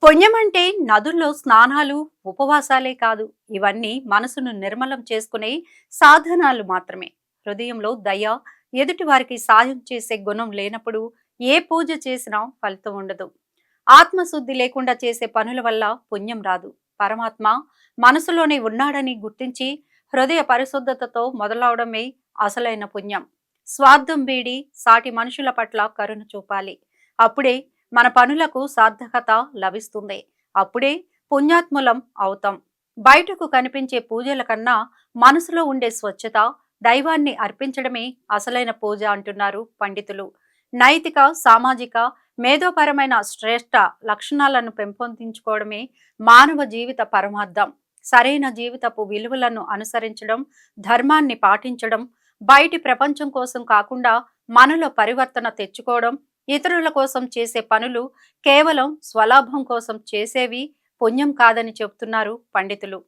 పుణ్యం అంటే నదుల్లో స్నానాలు, ఉపవాసాలే కాదు. ఇవన్నీ మనసును నిర్మలం చేసుకునే సాధనాలు మాత్రమే. హృదయంలో దయ, ఎదుటి వారికి సాయం చేసే గుణం లేనప్పుడు ఏ పూజ చేసినా ఫలితం ఉండదు. ఆత్మశుద్ధి లేకుండా చేసే పనుల వల్ల పుణ్యం రాదు. పరమాత్మ మనసులోనే ఉన్నాడని గుర్తించి హృదయ పరిశుద్ధతతో మొదలవడమే అసలైన పుణ్యం. స్వార్థం వీడి సాటి మనుషుల పట్ల కరుణ చూపాలి. అప్పుడే మన పనులకు సార్థకత లభిస్తుంది. అప్పుడే పుణ్యాత్ములం అవుతాం. బయటకు కనిపించే పూజల కన్నా మనసులో ఉండే స్వచ్ఛత, దైవాన్ని అర్పించడమే అసలైన పూజ అంటున్నారు పండితులు. నైతిక, సామాజిక, మేధోపరమైన శ్రేష్ట లక్షణాలను పెంపొందించుకోవడమే మానవ జీవిత పరమార్థం. సరైన జీవితపు విలువలను అనుసరించడం, ధర్మాన్ని పాటించడం, బయటి ప్రపంచం కోసం కాకుండా మనలో పరివర్తన తెచ్చుకోవడం, ఇతరుల కోసం చేసే పనులు కేవలం స్వలాభం కోసం చేసేవి పుణ్యం కాదని చెబుతున్నారు పండితులు.